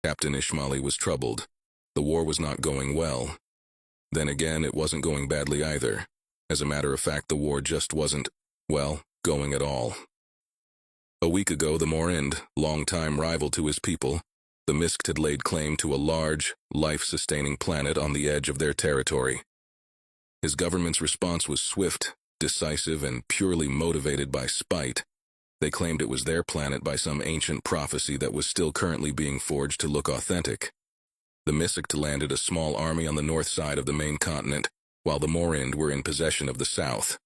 Captain Ishmaeli was troubled. The war was not going well. Then again, it wasn't going badly either. As a matter of fact, the war just wasn't, well, going at all. A week ago, the Morend, long-time rival to his people, the Misked had laid claim to a large, life-sustaining planet on the edge of their territory. His government's response was swift, decisive, and purely motivated by spite. They claimed it was their planet by some ancient prophecy that was still currently being forged to look authentic. The Misked landed a small army on the north side of the main continent, while the Morend were in possession of the south.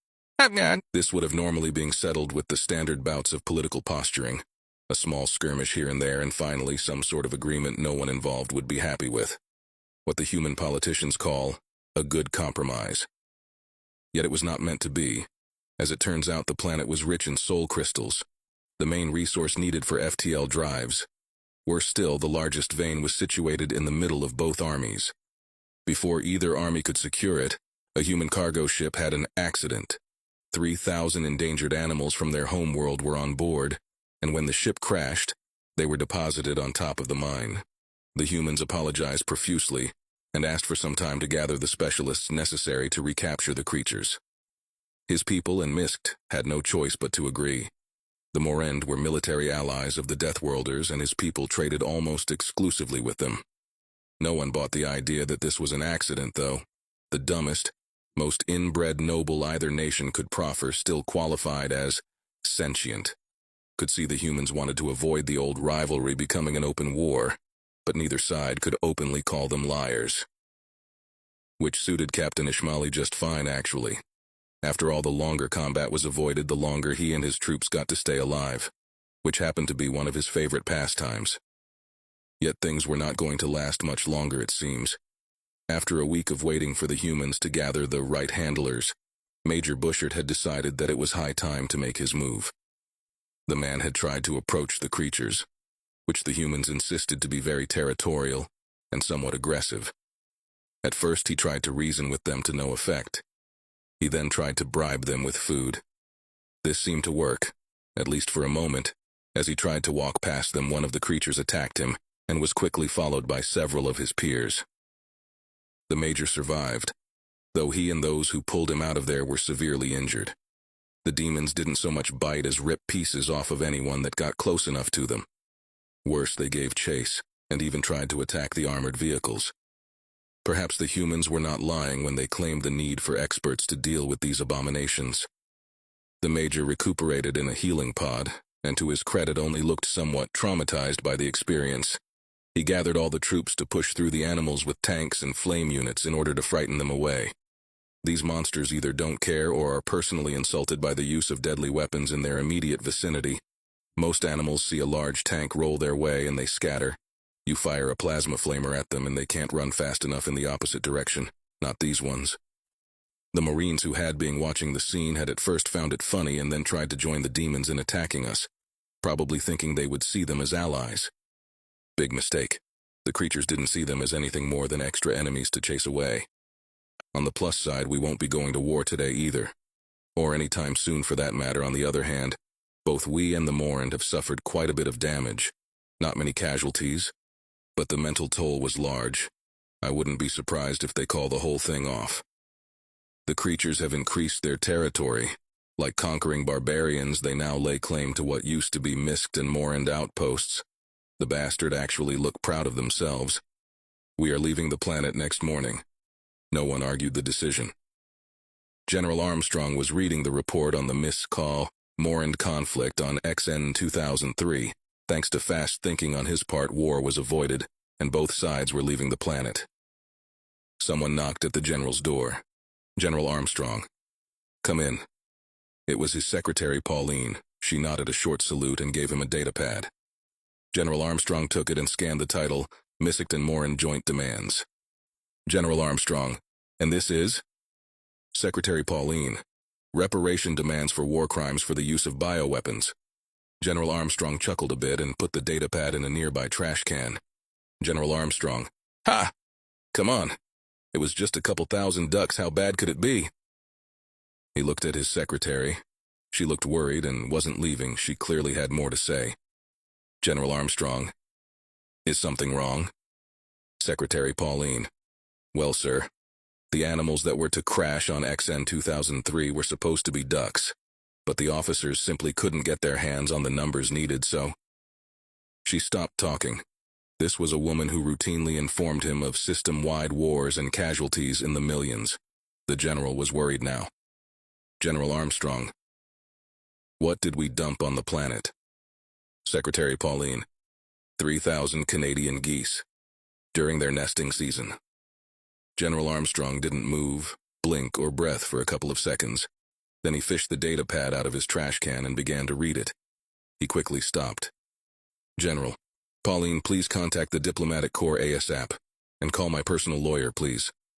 This would have normally been settled with the standard bouts of political posturing, a small skirmish here and there, and finally some sort of agreement no one involved would be happy with. What the human politicians call a good compromise. Yet it was not meant to be. As it turns out, the planet was rich in soul crystals, the main resource needed for FTL drives. Worse still, the largest vein was situated in the middle of both armies. Before either army could secure it, a human cargo ship had an accident. 3,000 endangered animals from their homeworld were on board, and when the ship crashed, they were deposited on top of the mine. The humans apologized profusely and asked for some time to gather the specialists necessary to recapture the creatures. His people and Misked had no choice but to agree. The Morend were military allies of the Deathworlders, and his people traded almost exclusively with them. No one bought the idea that this was an accident, though. The dumbest, most inbred noble either nation could proffer still qualified as sentient. Could see the humans wanted to avoid the old rivalry becoming an open war, but neither side could openly call them liars. Which suited Captain Ishmaeli just fine, actually. After all, the longer combat was avoided, the longer he and his troops got to stay alive, which happened to be one of his favorite pastimes. Yet things were not going to last much longer, it seems. After a week of waiting for the humans to gather the right handlers, Major Buschert had decided that it was high time to make his move. The man had tried to approach the creatures, which the humans insisted to be very territorial and somewhat aggressive. At first, he tried to reason with them to no effect. He then tried to bribe them with food. This seemed to work, at least for a moment. As he tried to walk past them, one of the creatures attacked him and was quickly followed by several of his peers. The Major survived, though he and those who pulled him out of there were severely injured. The demons didn't so much bite as rip pieces off of anyone that got close enough to them. Worse, they gave chase and even tried to attack the armored vehicles. Perhaps the humans were not lying when they claimed the need for experts to deal with these abominations. The Major recuperated in a healing pod, and to his credit only looked somewhat traumatized by the experience. He gathered all the troops to push through the animals with tanks and flame units in order to frighten them away. These monsters either don't care or are personally insulted by the use of deadly weapons in their immediate vicinity. Most animals see a large tank roll their way and they scatter. You fire a plasma flamer at them and they can't run fast enough in the opposite direction. Not these ones. The Marines who had been watching the scene had at first found it funny and then tried to join the demons in attacking us, probably thinking they would see them as allies. Big mistake. The creatures didn't see them as anything more than extra enemies to chase away. On the plus side, we won't be going to war today either. Or anytime soon for that matter. On the other hand, both we and the Morend have suffered quite a bit of damage. Not many casualties, but the mental toll was large. I wouldn't be surprised if they call the whole thing off. The creatures have increased their territory. Like conquering barbarians, they now lay claim to what used to be Misked and Morend outposts. The bastard actually look proud of themselves. We are leaving the planet next morning. No one argued the decision. General Armstrong was reading the report on the Misk-Morend conflict on XN 2003. Thanks to fast thinking on his part, war was avoided, and both sides were leaving the planet. Someone knocked at the general's door. General Armstrong. Come in. It was his secretary, Pauline. She nodded a short salute and gave him a datapad. General Armstrong took it and scanned the title, Misked and Morend Joint Demands. General Armstrong. And this is? Secretary Pauline. Reparation demands for war crimes for the use of bioweapons. General Armstrong chuckled a bit and put the datapad in a nearby trash can. General Armstrong. Ha! Come on. It was just a couple thousand ducks. How bad could it be? He looked at his secretary. She looked worried and wasn't leaving. She clearly had more to say. General Armstrong. Is something wrong? Secretary Pauline. Well, sir, the animals that were to crash on XN 2003 were supposed to be ducks, but the officers simply couldn't get their hands on the numbers needed, so... She stopped talking. This was a woman who routinely informed him of system-wide wars and casualties in the millions. The general was worried now. General Armstrong. What did we dump on the planet? Secretary Pauline. 3,000 Canadian geese. During their nesting season. General Armstrong didn't move, blink, or breath for a couple of seconds. Then he fished the data pad out of his trash can and began to read it. He quickly stopped. General, Pauline, please contact the Diplomatic Corps ASAP, and call my personal lawyer, please.